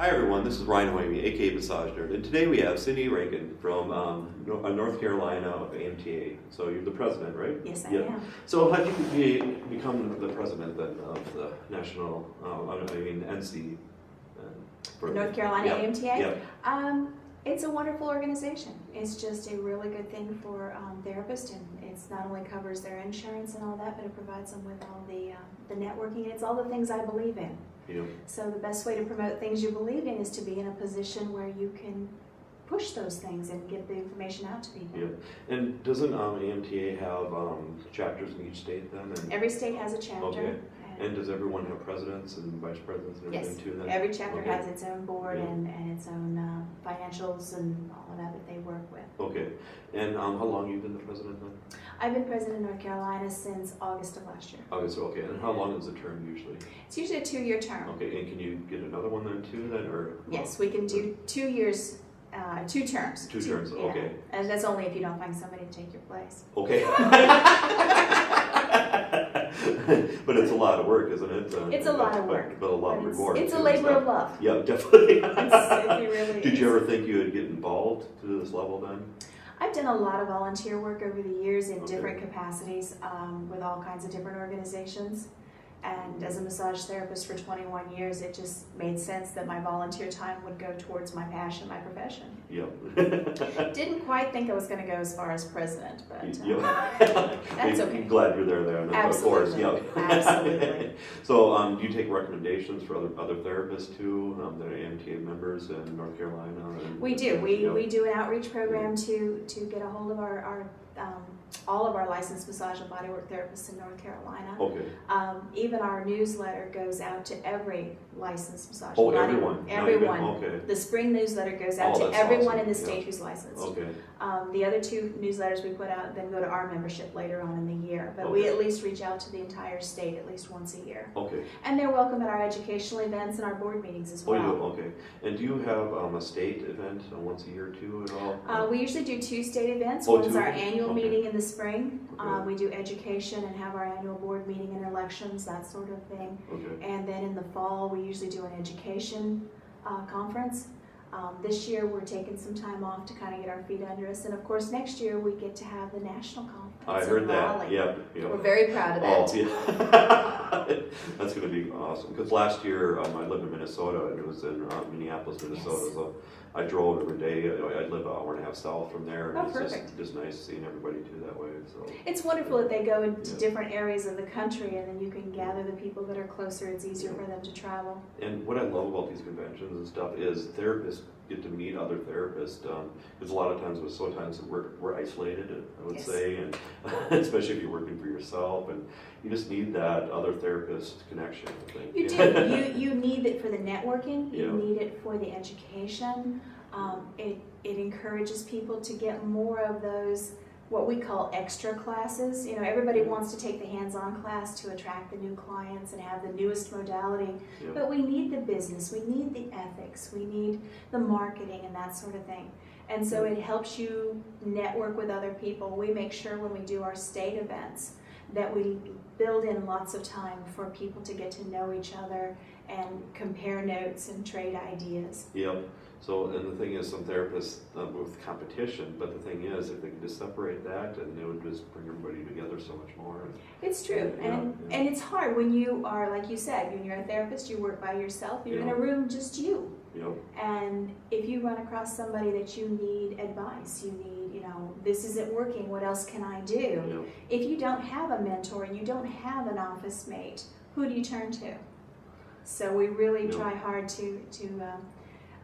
Hi everyone, this is Ryan Hoyme, aka Massage Nerd, and today we have Cindy Rankin from North Carolina of AMTA. So you're the president, right? Yes, I am. So how did you become the president then of the national, NC? The North Carolina AMTA? Yeah. It's a wonderful organization. It's just a really good thing for therapists, and it's not only covers their insurance and all that, but it provides them with all the networking. It's all the things I believe in. Yeah. So the best way to promote things you believe in is to be in a position where you can push those things and get the information out to people. Yeah. And doesn't AMTA have chapters in each state then? And Every state has a chapter. Okay. And does everyone have presidents and vice presidents and everything too then? Every chapter Okay. has its own board and its own financials and all of that they work with. Okay. And how long have you been the president then? I've been president of North Carolina since August of last year. August, okay. And how long is the term usually? It's usually a 2-year term. Okay, and can you get another one then too then, or? Yes, we can do 2 years, 2 terms. Two terms, yeah. okay. And that's only if you don't find somebody to take your place. Okay. But it's a lot of work, isn't it? It's a lot of work. But a lot of reward. It's a too, labor so. of love. Yeah, definitely. It really Did is. you ever think you would get involved to this level then? I've done a lot of volunteer work over the years in Okay. different capacities with all kinds of different organizations. And as a massage therapist for 21 years, it just made sense that my volunteer time would go towards my passion, my profession. Yep. Didn't quite think I was going to go as far as president, but That's okay. Glad you're there then, Absolutely. of course. Yeah. Absolutely. So do you take recommendations for other therapists too, that are AMTA members in North Carolina? We do. We do an outreach program to get a hold of our all of our licensed massage and bodywork therapists in North Carolina. Okay. Even our newsletter goes out to every licensed massage. Oh, and everyone? bodywork. Everyone. Okay. The spring newsletter goes out Oh, to that's everyone awesome. in the state Yeah. who's licensed. Okay. The other 2 newsletters we put out then go to our membership later on in the year. But Okay. we at least reach out to the entire state at least once a year. Okay. And they're welcome at our educational events and our board meetings as Oh, well. you do? Okay. And do you have a state event once a year too at all? We usually do 2 state events. Oh, One's 2? our annual Okay. meeting in the spring. Okay. We do education and have our annual board meeting and elections, that sort of thing. Okay. And then in the fall, we usually do an education conference. This year, we're taking some time off to kind of get our feet under us. And of course, next year, we get to have the national conference. I heard in that. Raleigh. Yep. We're very proud of that. Oh, yeah. That's going to be awesome. Because last year I lived in Minnesota and it was in Minneapolis, Minnesota. Yes. So I drove every day. I live an hour and a half south from there. And Oh, it's perfect. just nice seeing everybody too that way. So It's wonderful that they go into Yeah. different areas of the country, and then you can gather the people that are closer. It's easier for them to travel. And what I love about these conventions and stuff is therapists get to meet other therapists. Because a lot of times we're isolated, I would Yes. say, and especially if you're working for yourself, and you just need that other therapist connection, I think. You do. You need it for the networking. You Yeah. need it for the education. It encourages people to get more of those what we call extra classes. You know, everybody wants to take the hands-on class to attract the new clients and have the newest modality. Yeah. But we need the business. We need the ethics. We need the marketing and that sort of thing. And so it helps you network with other people. We make sure when we do our state events that we build in lots of time for people to get to know each other and compare notes and trade ideas. Yep. So, and the thing is, some therapists with competition, but the thing is, if they could just separate that, and it would just bring everybody together so much more. It's true, and it's hard when you are, like you said, when you're a therapist, you work by yourself, you're in a room, just you. Yep. And if you run across somebody that you need advice, you need, you know, this isn't working, what else can I do? Yep. If you don't have a mentor and you don't have an office mate, who do you turn to? So we really try hard to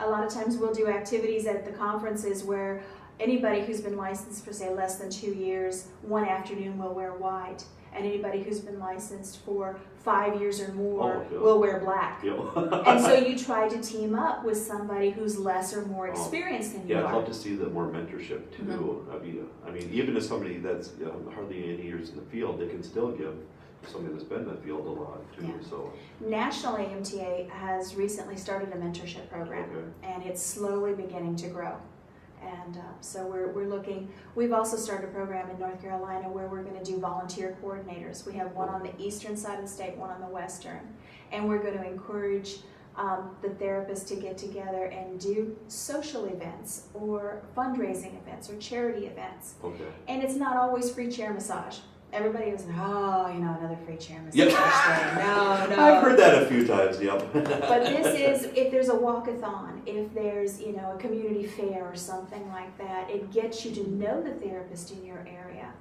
a lot of times we'll do activities at the conferences where anybody who's been licensed for say less than 2 years, one afternoon will wear white. And anybody who's been licensed for 5 years or more will wear black. Yep. And so you try to team up with somebody who's less or more experienced than you Yeah, are. I'd love to see the more mentorship too. I mean, even as somebody that's hardly any years in the field, they can still give somebody that's been in the field a lot too. Yeah. So National AMTA has recently started a mentorship program, and it's slowly beginning to grow. And so we're looking, we've also started a program in North Carolina where we're going to do volunteer coordinators. We have one on the eastern side of the state, one on the western. And we're going to encourage the therapists to get together and do social events or fundraising events or charity events. Okay. And it's not always free chair massage. Everybody was like, oh, another free chair massage Yep. thing. No. I've heard that a few times, yep. But this is, if there's a walkathon, if there's, a community fair or something like that, it gets you to know the therapist in your area.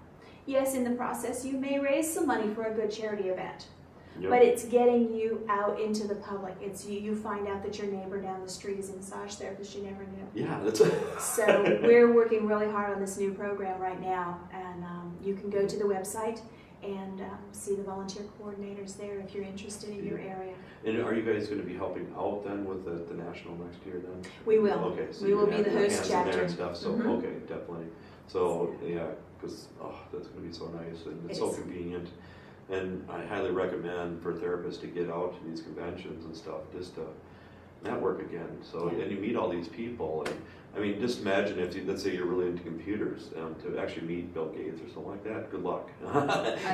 Yes, in the process, you may raise some money for a good charity event. Yep. But it's getting you out into the public. It's you find out that your neighbor down the street is a massage therapist you never knew. Yeah, that's So we're working really hard on this new program right now, and you can go to the website and see the volunteer coordinators there if you're interested in your area. And are you guys going to be helping out then with the national next year then? We will. Okay, so We will you be the have your host hands in there chapter. and stuff. So Mhm. okay, definitely. So yeah, because that's going to be so nice and it's It so is. convenient. And I highly recommend for therapists to get out to these conventions and stuff just to network again. So Yeah. and you meet all these people. And I mean, just imagine if let's say you're really into computers, to actually meet Bill Gates or something like that. Good luck.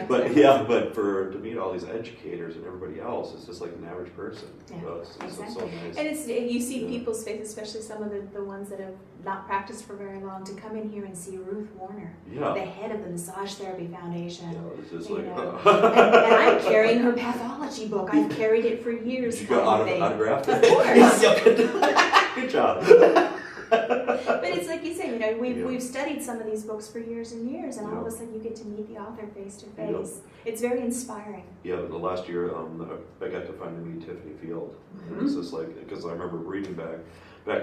But yeah, but to meet all these educators and everybody else, it's just like an average person. Yeah, So it's so exactly. nice. And you see Yeah. people's faces, especially some of the ones that have not practiced for very long, to come in here and see Ruth Warner, Yeah. the head of the Massage Therapy Foundation. Yeah, it's just You like. know, and I'm carrying her pathology book. I've carried it for years. Did you got kind of thing. autographed? Of course. Good job. But it's like you say, we've studied some of these books for years and years, and all of a sudden you get to meet the author face to face. It's very inspiring. Yeah, the last year I got to finally meet Tiffany Field. And it's just like, because I remember reading back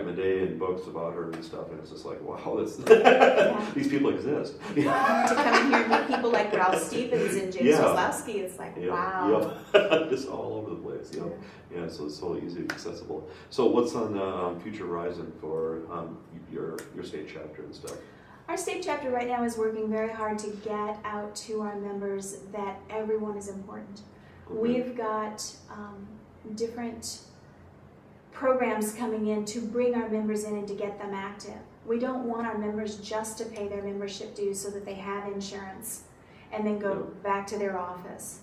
in the day in books about her and stuff, and it's just like, wow, these people exist. To come in here and meet people like Ralph Stevens and James Yeah. Kozlowski, it's like, wow. Yep. Just all over the place. Yep. Yeah, so it's so easy, accessible. So what's on the future horizon for your state chapter and stuff? Our state chapter right now is working very hard to get out to our members that everyone is important. Okay. We've got different programs coming in to bring our members in and to get them active. We don't want our members just to pay their membership dues so that they have insurance and then go back to their office.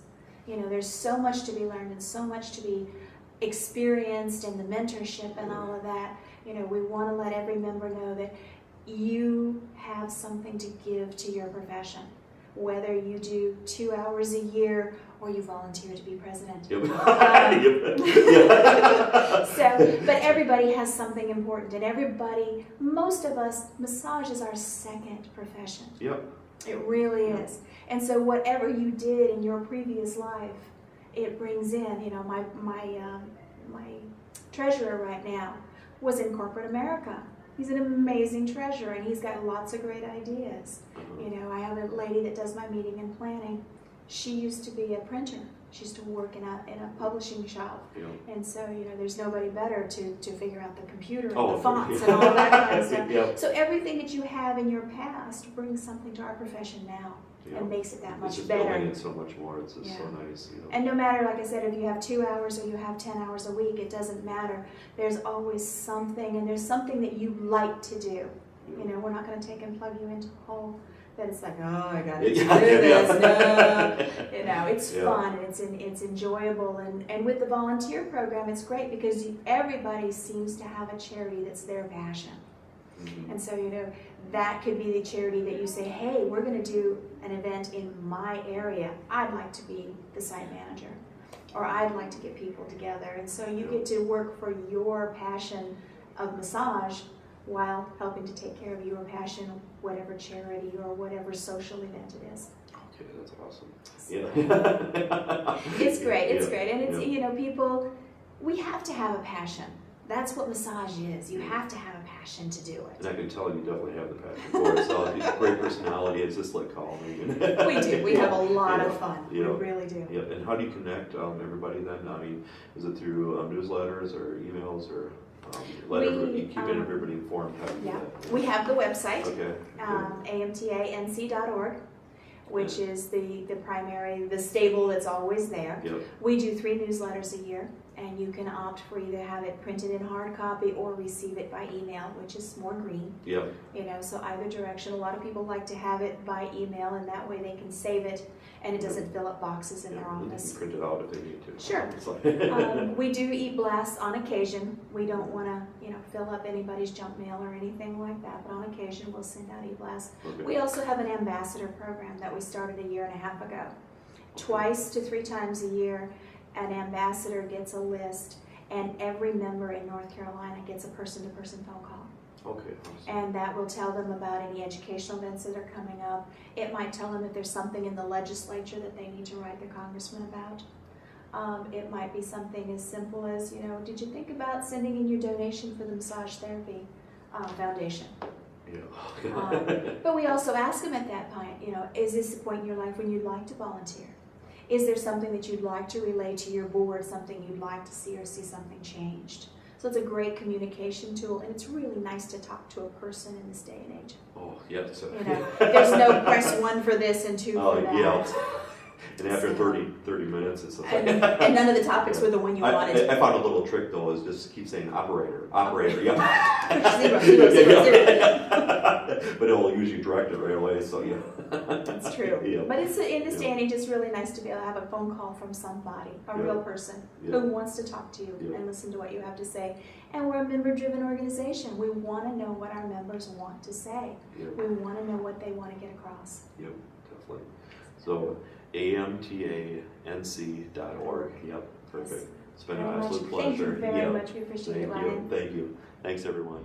There's so much to be learned and so much to be experienced in the mentorship and all of that. We want to let every member know that you have something to give to your profession, whether you do 2 hours a year or you volunteer to be president. Yep. But everybody has something important, and most of us, massage is our second profession. Yep. It really is. And so whatever you did in your previous life, it brings in, my treasurer right now was in corporate America. He's an amazing treasurer, and he's got lots of great ideas. I have a lady that does my meeting and planning. She used to be a printer. She used to work in a publishing shop. Yeah. And so, there's nobody better to figure out the computer and Oh, the fonts yeah. and all that kind of stuff. Yep. So everything that you have in your past brings something to our profession now and makes it that It's much just better. building it so much more. It's just so nice. And no matter, like I said, if you have 2 hours or you have 10 hours a week, it doesn't matter. There's always something, and there's something that you like to do. We're not going to take and plug you into a hole that it's like, oh, I got to do this. No. It's fun and it's enjoyable. And with the volunteer program, it's great because everybody seems to have a charity that's their passion. Mm-hmm. And so, that could be the charity that you say, hey, we're going to do an event in my area. I'd like to be the site manager, or I'd like to get people together. And so you get to work for your passion of massage while helping to take care of your passion, whatever charity or whatever social event it is. Okay, that's awesome. It's great. It's great. And it's, Yeah. People, we have to have a passion. That's what massage is. You have to have a passion to do it. And I can tell you definitely have the passion for it. So it's great personality. It's just like calming. We do. We have a lot Yeah. of fun. Yeah. We really do. Yeah. And how do you connect everybody then? I mean, is it through newsletters or emails or keeping everybody informed? How do you do that? We have the website, Okay. amtanc.org, which is the primary, the stable that's always there. Yep. We do 3 newsletters a year. And you can opt for either have it printed in hard copy or receive it by email, which is more green. Yep. You know, so either direction. A lot of people like to have it by email, and that way they can save it, and it doesn't fill up boxes in their And they office. can print it out if they need to. Sure. It's like- We do e-blasts on occasion. We don't want to, fill up anybody's junk mail or anything like that, but on occasion we'll send out e-blasts. Okay. We also have an ambassador program that we started 1.5 years ago. Twice to 3 times a year, an ambassador gets a list, and every member in North Carolina gets a person-to-person phone call. Okay. Awesome. And that will tell them about any educational events that are coming up. It might tell them if there's something in the legislature that they need to write their congressman about. It might be something as simple as, did you think about sending in your donation for the massage therapy foundation? Yeah. But we also ask them at that point, is this a point in your life when you'd like to volunteer? Is there something that you'd like to relay to your board, something you'd like to see or see something changed? So it's a great communication tool, and it's really nice to talk to a person in this day and age. Oh, yeah. So. There's no press 1 for this and 2 for that. Yeah. And after 30 minutes, it's like... and none of the topics were the one you wanted. I found a little trick, though, is just keep saying operator, yeah. But it will usually direct it right away, so yeah. That's true. Yeah. But it's in this day and age, it's really nice to be able to have a phone call from somebody, a real person, who wants to talk to you and listen to what you have to say. And we're a member-driven organization. We want to know what our members want to say. We want to know what they want to get across. Yep, definitely. So, AMTANC.org. Yep, perfect. Yes. It's been Very an much. absolute pleasure. Thank you very much. We appreciate it, Ryan. Thank you. Thanks, everyone.